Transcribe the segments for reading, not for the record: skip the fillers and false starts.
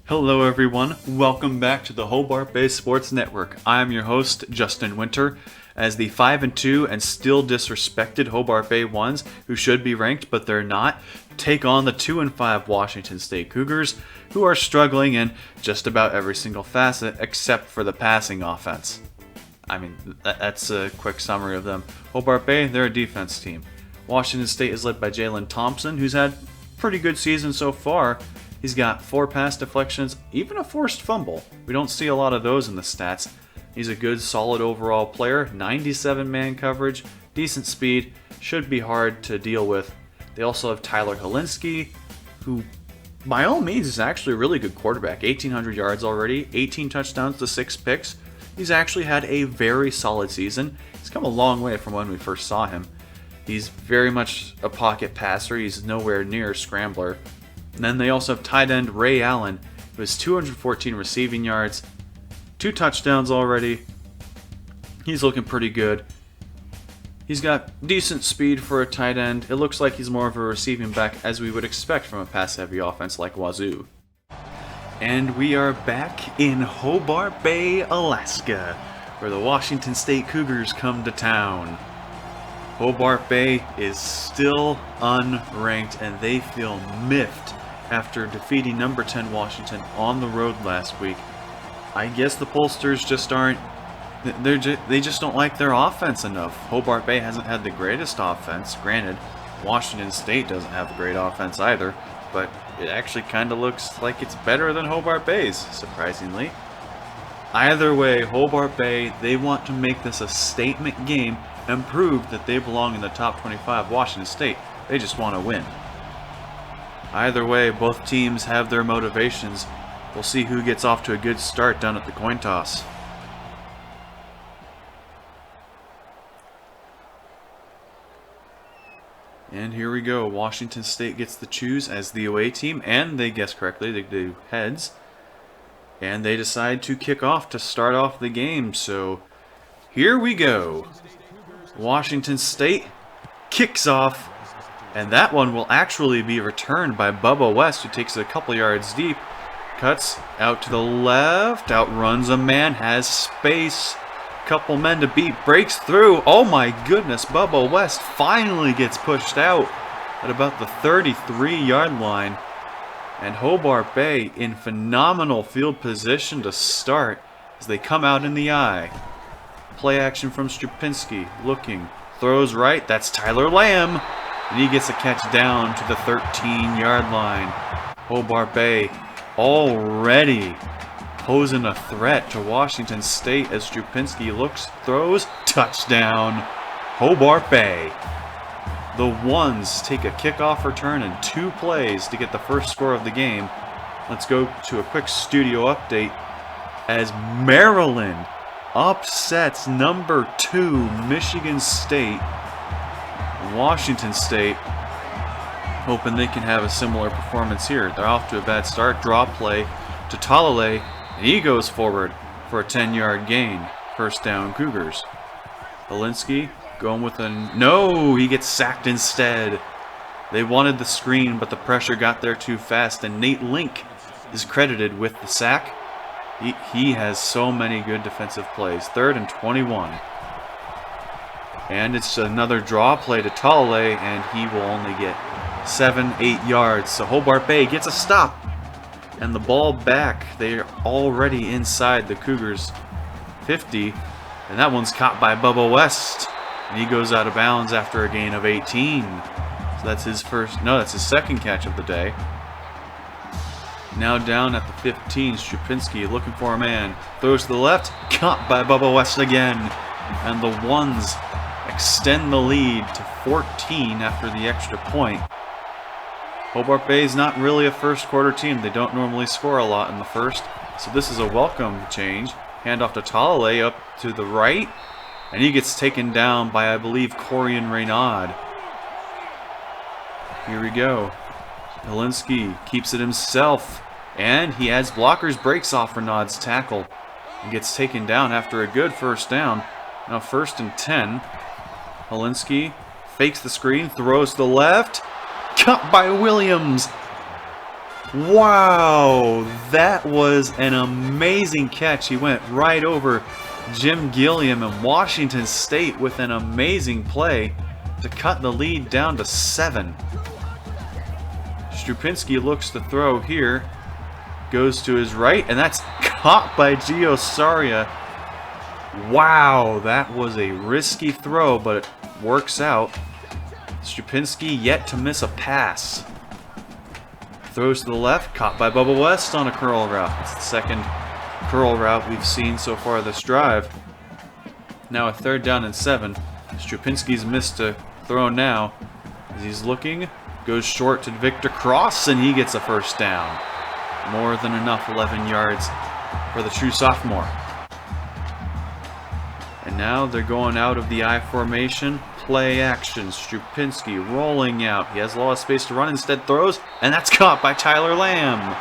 Hello everyone, welcome back to the Hobart Bay Sports Network. I am your host, Justin Winter, as the 5-2 and still disrespected Hobart Bay ones, who should be ranked but they're not, take on the 2-5 Washington State Cougars, who are struggling in just about every single facet except for the passing offense. I mean, that's a quick summary of them. Hobart Bay, they're a defense team. Washington State is led by Jalen Thompson, who's had a pretty good season so far. He's got 4 pass deflections, even a forced fumble. We don't see a lot of those in the stats. He's a good, solid overall player, 97 man coverage, decent speed, should be hard to deal with. They also have Tyler Helinski, who by all means is actually a really good quarterback. 1,800 yards already, 18 touchdowns to 6 picks. He's actually had a very solid season. He's come a long way from when we first saw him. He's very much a pocket passer. He's nowhere near a scrambler. And then they also have tight end Ray Allen, who has 214 receiving yards, 2 touchdowns already. He's looking pretty good. He's got decent speed for a tight end. It looks like he's more of a receiving back as we would expect from a pass-heavy offense like Wazoo. And we are back in Hobart Bay, Alaska, where the Washington State Cougars come to town. Hobart Bay is still unranked and they feel miffed after defeating number 10 Washington on the road last week. I guess the pollsters just aren't, they just don't like their offense enough. Hobart Bay hasn't had the greatest offense. Granted, Washington State doesn't have a great offense either, but it actually kind of looks like it's better than Hobart Bay's, surprisingly. Either way, Hobart Bay, they want to make this a statement game and prove that they belong in the top 25 Washington State. They just want to win. Either way, both teams have their motivations. We'll see who gets off to a good start down at the coin toss. And here we go. Washington State gets to choose as the away team, and they guess correctly. They do heads. And they decide to kick off to start off the game. So here we go. Washington State kicks off. And that one will actually be returned by Bubba West, who takes it a couple yards deep. Cuts out to the left, outruns a man, has space. Couple men to beat, breaks through. Oh my goodness, Bubba West finally gets pushed out at about the 33-yard line. And Hobart Bay in phenomenal field position to start as they come out in the eye. Play action from Strupinski, looking, throws right, that's Tyler Lamb. And he gets a catch down to the 13-yard line. Hobart Bay already posing a threat to Washington State as Strupinski looks, throws, touchdown, Hobart Bay. The Ones take a kickoff return in 2 plays to get the first score of the game. Let's go to a quick studio update as Maryland upsets number 2 Michigan State. Washington State hoping they can have a similar performance here. They're off to a bad start. Draw play to Talalay, and he goes forward for a 10-yard gain. First down, Cougars. Helinski going with a no. He gets sacked instead. They wanted the screen, but the pressure got there too fast, and Nate Link is credited with the sack. He has so many good defensive plays. 3rd and 21. And it's another draw play to Talalay, and he will only get 7-8 yards. So Hobart Bay gets a stop. And the ball back. They're already inside the Cougars 50. And that one's caught by Bubba West. And he goes out of bounds after a gain of 18. So that's his that's his second catch of the day. Now down at the 15, Strupinski looking for a man. Throws to the left. Caught by Bubba West again. And the Ones extend the lead to 14 after the extra point. Hobart Bay is not really a first quarter team. They don't normally score a lot in the first. So this is a welcome change. Handoff to Talalay up to the right. And he gets taken down by, I believe, Corian Raynaud. Here we go. Helinski keeps it himself. And he adds blockers, breaks off Raynaud's tackle. And gets taken down after a good first down. Now 1st and 10. Helinski fakes the screen, throws to the left. Cut by Williams. Wow, that was an amazing catch. He went right over Jim Gilliam, and Washington State with an amazing play to cut the lead down to 7. Strupinski looks to throw here. Goes to his right, and that's caught by Gio Saria. Wow, that was a risky throw, but it works out. Strupinski yet to miss a pass. Throws to the left, caught by Bubba West on a curl route. It's the second curl route we've seen so far this drive. Now a 3rd down and 7. Strupinski's missed a throw now. As he's looking, goes short to Victor Cross, and he gets a 1st down. More than enough, 11 yards for the true sophomore. And now they're going out of the I formation. Play action. Strupinski rolling out. He has a lot of space to run, instead throws, and that's caught by Tyler Lamb.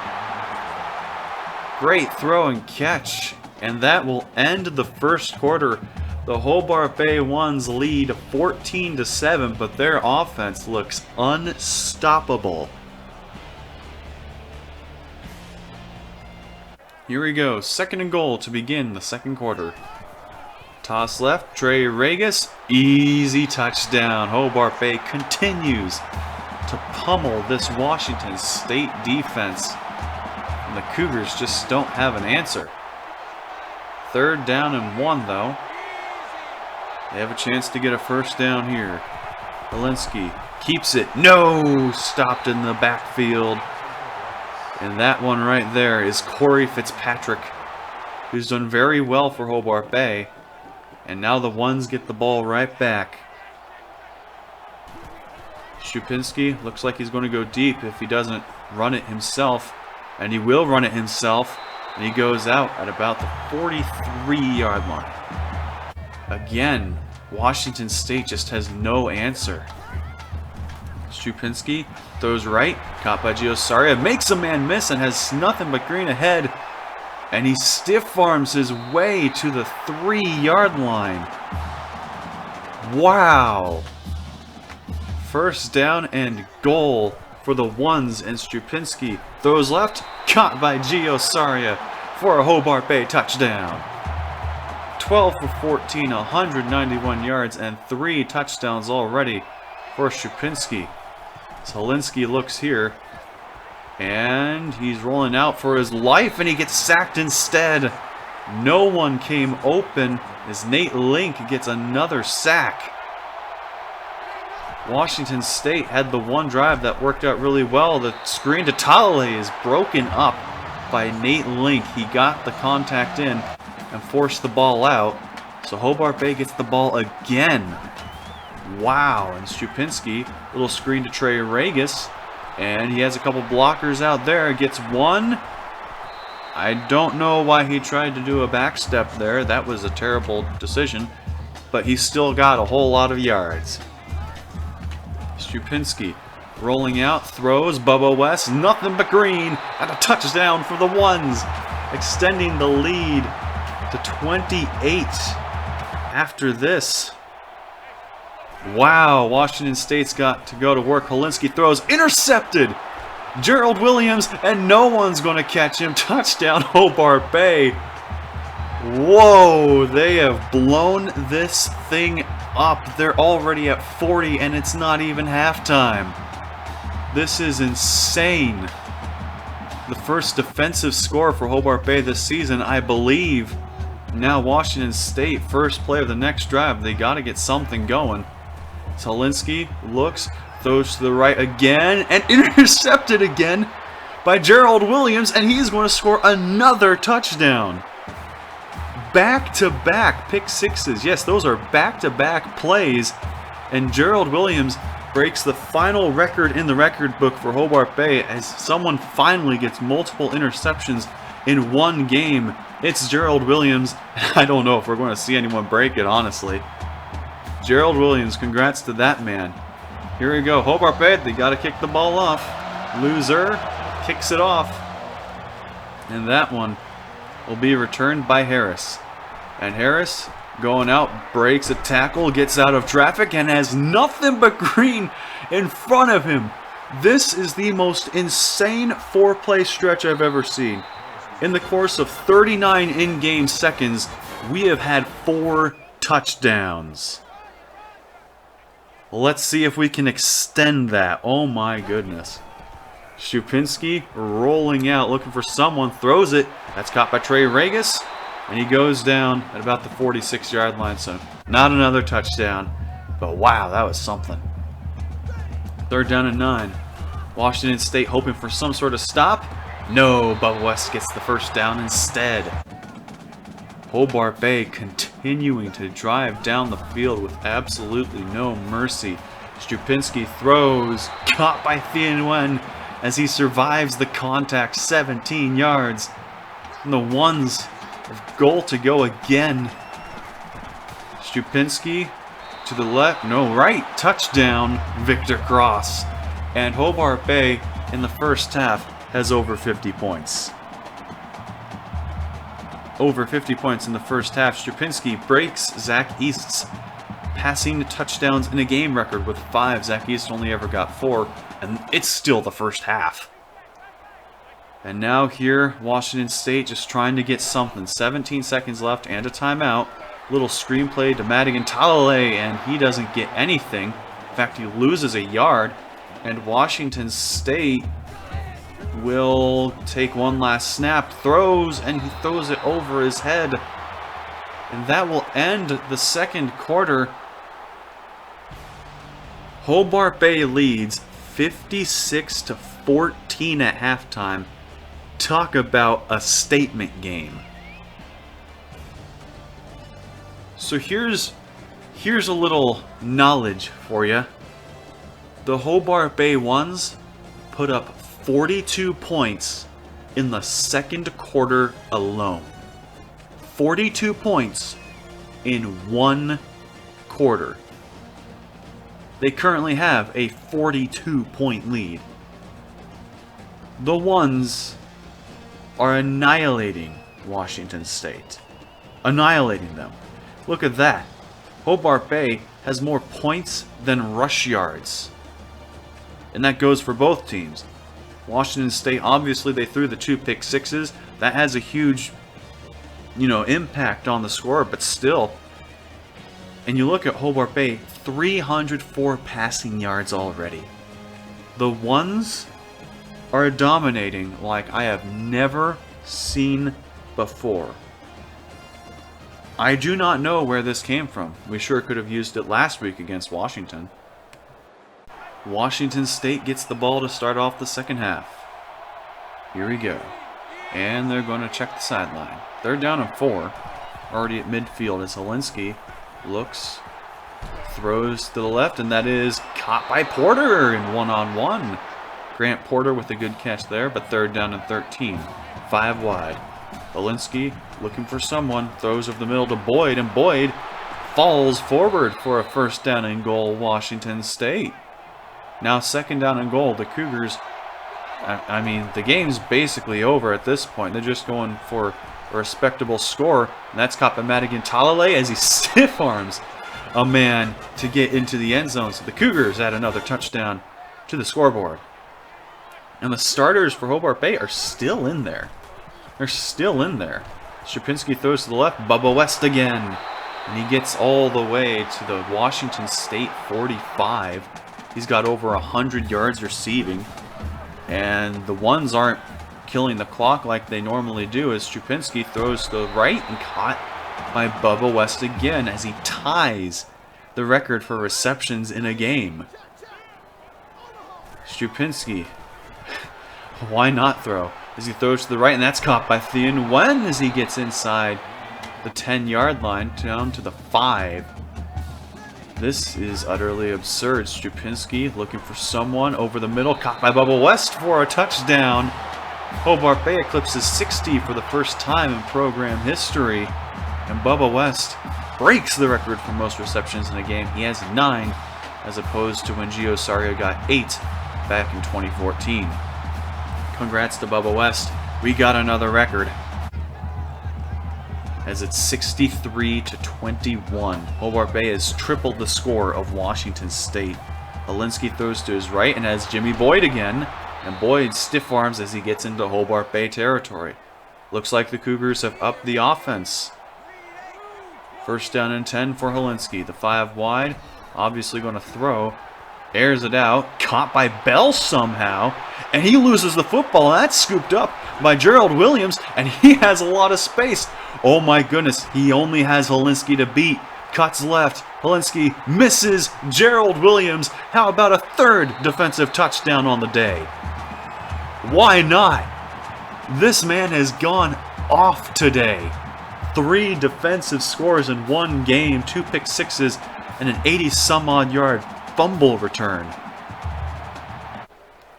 Great throw and catch. And that will end the first quarter. The Hobart Bay Ones lead 14-7, but their offense looks unstoppable. Here we go. 2nd and goal to begin the second quarter. Toss left, Trey Regis, easy touchdown. Hobart Bay continues to pummel this Washington State defense. And the Cougars just don't have an answer. 3rd down and 1 though. They have a chance to get a 1st down here. Helinski keeps it. No! Stopped in the backfield. And that one right there is Corey Fitzpatrick, who's done very well for Hobart Bay. And now the Ones get the ball right back. Strupinski looks like he's going to go deep if he doesn't run it himself. And he will run it himself. And he goes out at about the 43-yard line. Again, Washington State just has no answer. Strupinski throws right. Caught by Gio Saria. Makes a man miss and has nothing but green ahead. And he stiff arms his way to the 3-yard line. Wow. 1st down and goal for the Ones, and Strupinski throws left. Caught by Gio Saria for a Hobart Bay touchdown. 12 for 14, 191 yards, and 3 touchdowns already for Strupinski. Helinski looks here. And he's rolling out for his life, and he gets sacked instead. No one came open as Nate Link gets another sack. Washington State had the one drive that worked out really well. The screen to Talale is broken up by Nate Link. He got the contact in and forced the ball out. So Hobart Bay gets the ball again. Wow, and Strupinski, little screen to Trey Regis. And he has a couple blockers out there. Gets one. I don't know why he tried to do a back step there. That was a terrible decision. But he still got a whole lot of yards. Strupinski rolling out. Throws. Bubba West. Nothing but green. And a touchdown for the Ones. Extending the lead to 28 after this. Wow, Washington State's got to go to work. Helinski throws, intercepted. Gerald Williams, and no one's going to catch him. Touchdown, Hobart Bay. Whoa, they have blown this thing up. They're already at 40, and it's not even halftime. This is insane. The first defensive score for Hobart Bay this season, I believe. Now Washington State, first play of the next drive. They got to get something going. Helinski looks, throws to the right again, and intercepted again by Gerald Williams, and he's going to score another touchdown. Back-to-back pick sixes. Yes, those are back-to-back plays, and Gerald Williams breaks the final record in the record book for Hobart Bay as someone finally gets multiple interceptions in one game. It's Gerald Williams. I don't know if we're going to see anyone break it, honestly. Gerald Williams, congrats to that man. Here we go. Hobart Bay, they got to kick the ball off. Loser kicks it off. And that one will be returned by Harris. And Harris, going out, breaks a tackle, gets out of traffic, and has nothing but green in front of him. This is the most insane four-play stretch I've ever seen. In the course of 39 in-game seconds, we have had 4 touchdowns. Let's see if we can extend that. Oh my goodness. Stupinski rolling out, looking for someone, throws it. That's caught by Trey Regis, and he goes down at about the 46-yard line. So not another touchdown, but wow, that was something. 3rd down and 9. Washington State hoping for some sort of stop. No, Bubba West gets the first down instead. Hobart Bay continuing to drive down the field with absolutely no mercy. Stupinski throws, caught by Thien Nguyen as he survives the contact, 17 yards. And the ones of goal to go again. Stupinski to the left, no, right, touchdown, Victor Cross. And Hobart Bay in the first half has over 50 points. Over 50 points in the first half. Stupinski breaks Zach East's passing touchdowns in a game record with 5. Zach East only ever got 4, and it's still the first half. And now here, Washington State just trying to get something. 17 seconds left and a timeout. Little screenplay to Madigan Talalay, and he doesn't get anything. In fact, he loses a yard, and Washington State will take one last snap, throws, and he throws it over his head. And that will end the second quarter. Hobart Bay leads 56-14 at halftime. Talk about a statement game. So here's a little knowledge for you. The Hobart Bay ones put up 42 points in the second quarter alone. 42 points in one quarter. They currently have a 42-point lead. The ones are annihilating Washington State. Annihilating them. Look at that. Hobart Bay has more points than rush yards. And that goes for both teams. Washington State, obviously they threw the 2 pick sixes. That has a huge, impact on the score, but still. And you look at Hobart Bay, 304 passing yards already. The ones are dominating like I have never seen before. I do not know where this came from. We sure could have used it last week against Washington. Washington State gets the ball to start off the second half. Here we go. And they're going to check the sideline. 3rd down and 4. Already at midfield as Helinski looks, throws to the left, and that is caught by Porter in one-on-one. Grant Porter with a good catch there, but 3rd down and 13. 5 wide. Helinski looking for someone, throws over the middle to Boyd, and Boyd falls forward for a 1st down and goal, Washington State. Now 2nd down and goal. The Cougars, I mean, the game's basically over at this point. They're just going for a respectable score. And that's caught by Madigan Talalay as he stiff arms a man to get into the end zone. So the Cougars add another touchdown to the scoreboard. And the starters for Hobart Bay are still in there. They're still in there. Stupinski throws to the left. Bubba West again. And he gets all the way to the Washington State 45. He's got over 100 yards receiving. And the ones aren't killing the clock like they normally do as Stupinski throws to the right and caught by Bubba West again as he ties the record for receptions in a game. Stupinski, why not throw? As he throws to the right, and that's caught by Thien Nguyen as he gets inside the 10-yard line down to the 5. This is utterly absurd. Stupinski looking for someone over the middle, caught by Bubba West for a touchdown. Hobart Bay eclipses 60 for the first time in program history, and Bubba West breaks the record for most receptions in a game. He has 9, as opposed to when Gio Sario got 8 back in 2014. Congrats to Bubba West. We got another record. As it's 63-21. Hobart Bay has tripled the score of Washington State. Helinski throws to his right and has Jimmy Boyd again. And Boyd stiff arms as he gets into Hobart Bay territory. Looks like the Cougars have upped the offense. First down and 10 for Helinski. The 5 wide. Obviously going to throw. Airs it out. Caught by Bell somehow. And he loses the football. That's scooped up by Gerald Williams. And he has a lot of space. Oh my goodness. He only has Helinski to beat. Cuts left. Helinski misses Gerald Williams. How about a third defensive touchdown on the day? Why not? This man has gone off today. 3 defensive scores in one game, 2 pick sixes, and an 80-some-odd yard fumble return.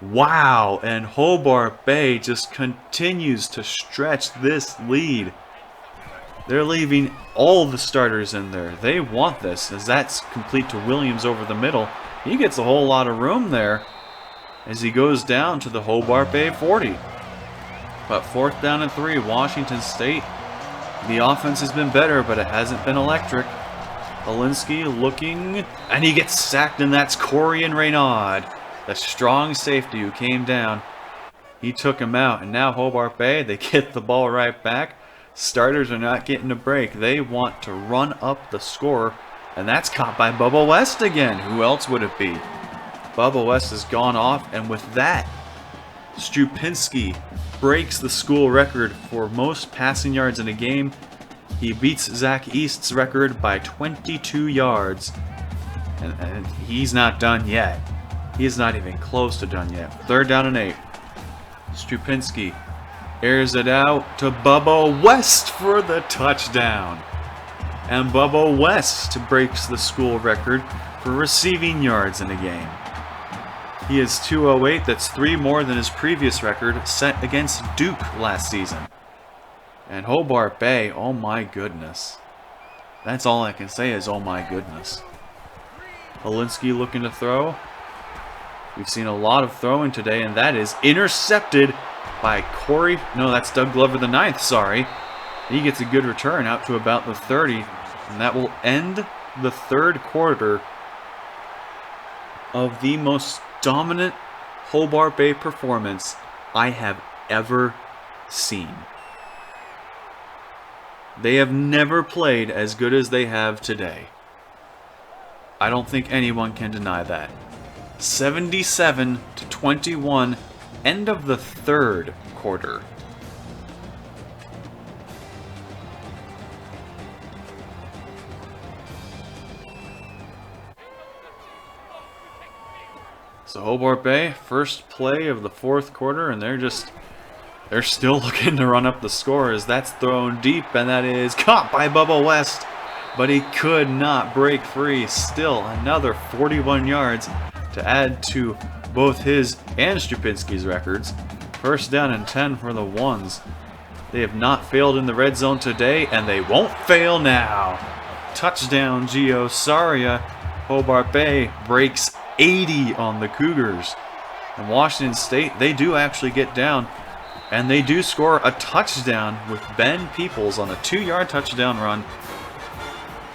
Wow, and Hobart Bay just continues to stretch this lead. They're leaving all the starters in there. They want this, as that's complete to Williams over the middle. He gets a whole lot of room there as he goes down to the Hobart Bay 40. But 4th down and 3, Washington State. The offense has been better, but it hasn't been electric. Helinski looking, and he gets sacked, and that's Corian Raynaud, the strong safety who came down. He took him out, and now Hobart Bay, they get the ball right back. Starters are not getting a break. They want to run up the score, and that's caught by Bubba West again. Who else would it be? Bubba West has gone off, and with that, Strupinski breaks the school record for most passing yards in a game. He beats Zach East's record by 22 yards. And he's not done yet. He is not even close to done yet. 3rd down and 8. Strupinski airs it out to Bubba West for the touchdown. And Bubba West breaks the school record for receiving yards in a game. He is 208. That's 3 more than his previous record set against Duke last season. And Hobart Bay, oh my goodness. That's all I can say is oh my goodness. Helinski looking to throw. We've seen a lot of throwing today, and that is intercepted by Corey. No, that's Doug Glover the 9th, sorry. He gets a good return out to about the 30. And that will end the 3rd quarter of the most dominant Hobart Bay performance I have ever seen. They have never played as good as they have today. I don't think anyone can deny that. 77-21, end of the 3rd quarter. So Hobart Bay, first play of the 4th quarter, and they're still looking to run up the score as that's thrown deep, and that is caught by Bubba West, but he could not break free. Still another 41 yards to add to both his and Strupinski's records. 1st down and 10 for the ones. They have not failed in the red zone today, and they won't fail now. Touchdown, Gio Saria. Hobart Bay breaks 80 on the Cougars. And Washington State, they do actually get down, and they do score a touchdown with Ben Peoples on a 2-yard touchdown run.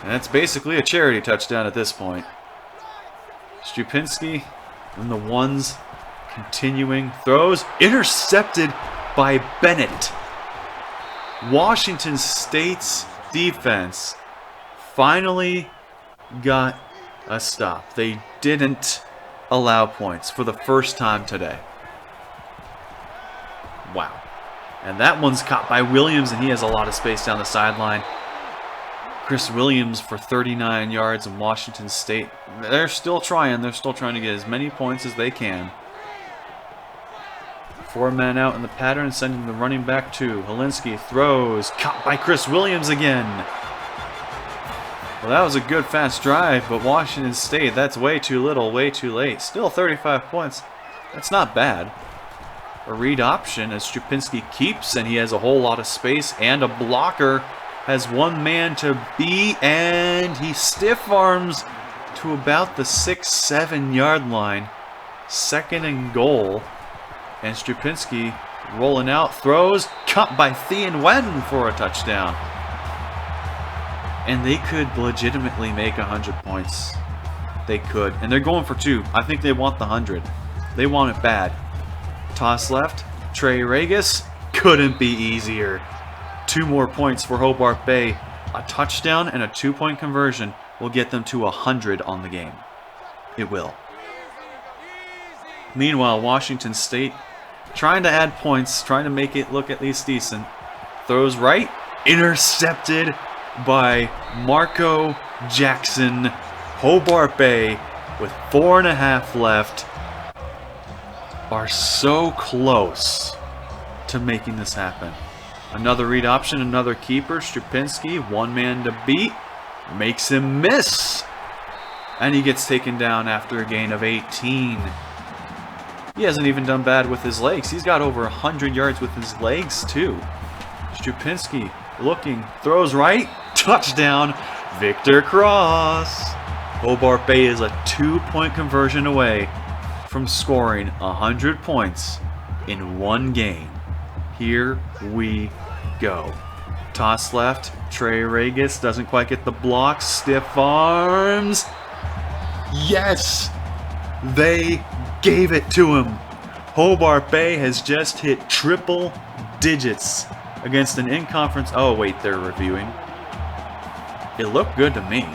And that's basically a charity touchdown at this point. Strupinski and the ones continuing. Throws intercepted by Bennett. Washington State's defense finally got a stop. They didn't allow points for the first time today. Wow. And that one's caught by Williams, and he has a lot of space down the sideline. Chris Williams for 39 yards, and Washington State, they're still trying. They're still trying to get as many points as they can. 4 men out in the pattern, sending the running back to Helinski. Throws, caught by Chris Williams again. Well, that was a good fast drive, but Washington State, that's way too little, way too late. Still 35 points. That's not bad. A read option as Strupinski keeps, and he has a whole lot of space, and a blocker has 1 man to beat, and he stiff arms to about the 6-7 yard line. 2nd and goal, and Strupinski rolling out, throws, caught by Thien Wen for a touchdown. And they could legitimately make 100 points. They could. And they're going for 2. I think they want the 100. They want it bad. Toss left. Trey Regis. couldn't be easier. 2 more points for Hobart Bay. A touchdown and a 2-point conversion will get them to 100 on the game. It will. Meanwhile, Washington State trying to add points, trying to make it look at least decent. Throws right, intercepted by Marco Jackson. Hobart Bay, with 4.5 left, are so close to making this happen. Another read option, another keeper. Strupinski, one man to beat, makes him miss. And he gets taken down after a gain of 18. He hasn't even done bad with his legs. He's got over 100 yards with his legs, too. Strupinski looking, throws right, touchdown, Victor Cross. Hobart Bay is a 2-point conversion away from scoring 100 points in one game. Here we go. Toss left, Trey Regis doesn't quite get the block, stiff arms. Yes! They gave it to him. Hobart Bay has just hit triple digits against an in-conference... Oh, wait, they're reviewing. It looked good to me.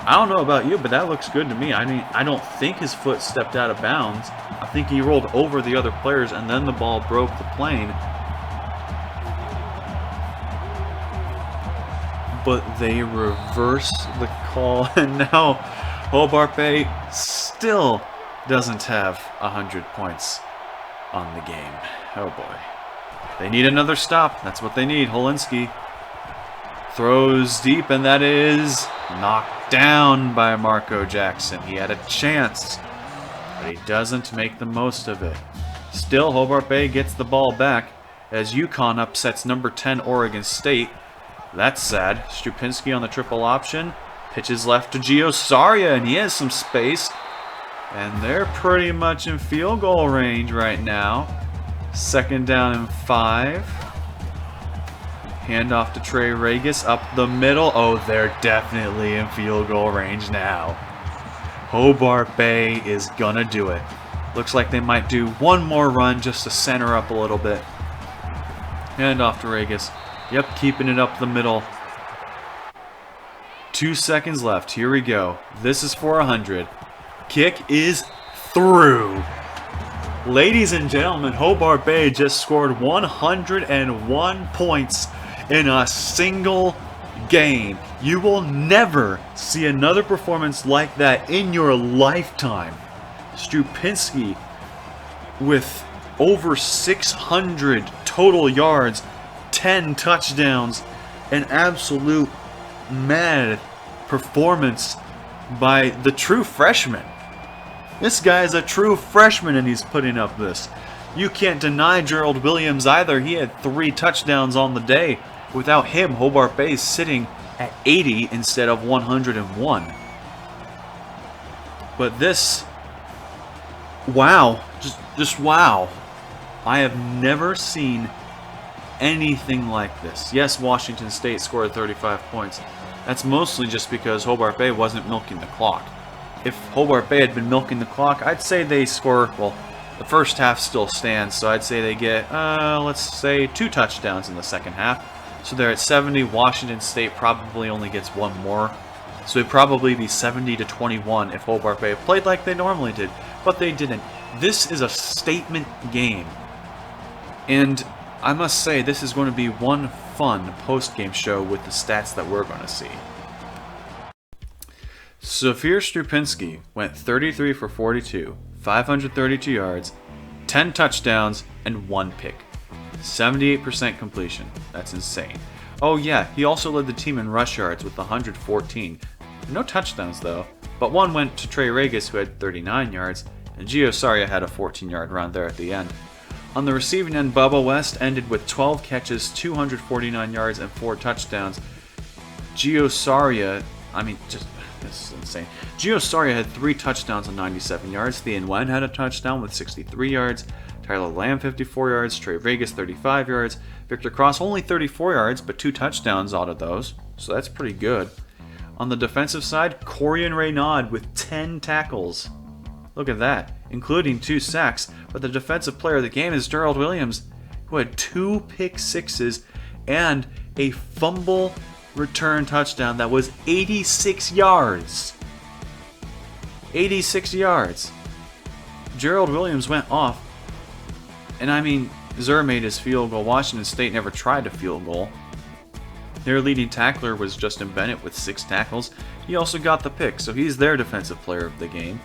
I don't know about you, but that looks good to me. I mean, I don't think his foot stepped out of bounds. I think he rolled over the other players, and then the ball broke the plane. But they reverse the call, and now Hobart Bay still doesn't have 100 points on the game. Oh boy. They need another stop. That's what they need. Holinski throws deep, and that is knocked down by Marco Jackson. He had a chance, but he doesn't make the most of it. Still, Hobart Bay gets the ball back as UConn upsets number 10 Oregon State. That's sad. Strupinski on the triple option. Pitches left to Gio Saria, and he has some space. And they're pretty much in field goal range right now. 2nd down and 5. Handoff to Trey Regis up the middle. Oh, they're definitely in field goal range now. Hobart Bay is gonna do it. Looks like they might do one more run just to center up a little bit. Handoff to Regis. Yep, keeping it up the middle. 2 seconds left. Here we go. This is for 100. Kick is through. Ladies and gentlemen, Hobart Bay just scored 101 points in a single game. You will never see another performance like that in your lifetime. Strupinski with over 600 total yards, 10 touchdowns, an absolute mad performance by the true freshman. This guy is a true freshman and he's putting up this. You can't deny Gerald Williams either. He had 3 touchdowns on the day. Without him, Hobart Bay is sitting at 80 instead of 101. But this, wow, just wow. I have never seen anything like this. Yes, Washington State scored 35 points. That's mostly just because Hobart Bay wasn't milking the clock. If Hobart Bay had been milking the clock, I'd say they score, well, the first half still stands, so I'd say they get, let's say 2 touchdowns in the second half. So they're at 70. Washington State probably only gets 1 more. So it'd probably be 70-21 if Hobart Bay played like they normally did. But they didn't. This is a statement game. And I must say, this is going to be one fun post-game show with the stats that we're going to see. Safir Strupinski went 33 for 42, 532 yards, 10 touchdowns, and 1 pick. 78% completion. That's insane. Oh yeah, he also led the team in rush yards with 114. No touchdowns though, but 1 went to Trey Regis who had 39 yards, and Gio Saria had a 14-yard run there at the end. On the receiving end, Bubba West ended with 12 catches, 249 yards, and 4 touchdowns. Gio Saria, this is insane. Gio Saria had 3 touchdowns and 97 yards. Thean Wen had a touchdown with 63 yards. Tyler Lamb, 54 yards. Trey Regis, 35 yards. Victor Cross, only 34 yards, but 2 touchdowns out of those. So that's pretty good. On the defensive side, Corian Raynaud with 10 tackles. Look at that, including 2 sacks. But the defensive player of the game is Gerald Williams, who had 2 pick sixes and a fumble return touchdown that was 86 yards. 86 yards. Gerald Williams went off. And I mean, Zur made his field goal. Washington State never tried a field goal. Their leading tackler was Justin Bennett with 6 tackles. He also got the pick, so he's their defensive player of the game.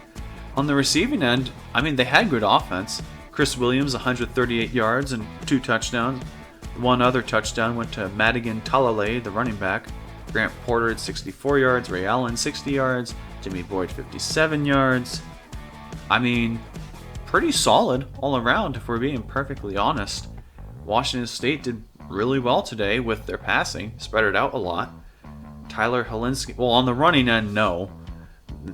On the receiving end, I mean, they had good offense. Chris Williams, 138 yards and 2 touchdowns. One other touchdown went to Madigan Talalay, the running back. Grant Porter had 64 yards, Ray Allen 60 yards, Jimmy Boyd 57 yards. I mean, pretty solid all around if we're being perfectly honest. Washington State did really well today with their passing, spread it out a lot. Tyler Helinski, well, on the running end, no.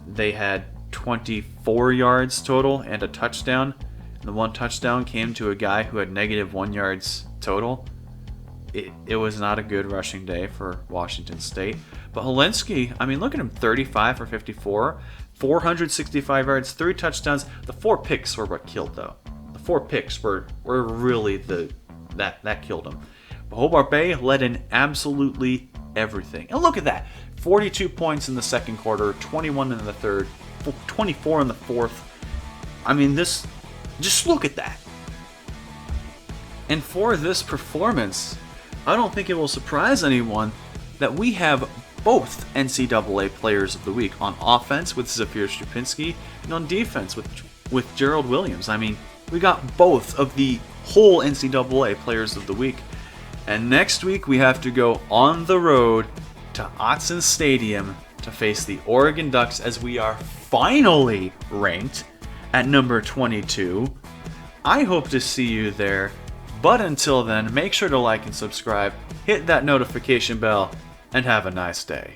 They had 24 yards total and a touchdown. The 1 touchdown came to a guy who had -1 yards total. It was not a good rushing day for Washington State. But Helinski, I mean, look at him, 35 for 54, 465 yards, 3 touchdowns. The 4 picks were what killed, though. The 4 picks were really that killed him. But Hobart Bay led in absolutely everything. And look at that, 42 points in the second quarter, 21 in the third, 24 in the fourth. I mean, just look at that. And for this performance, I don't think it will surprise anyone that we have both NCAA Players of the Week on offense with Zafir Stupinski and on defense with Gerald Williams. I mean, we got both of the whole NCAA Players of the Week. And next week we have to go on the road to Autzen Stadium to face the Oregon Ducks as we are finally ranked at number 22. I hope to see you there. But until then, make sure to like and subscribe, hit that notification bell, and have a nice day.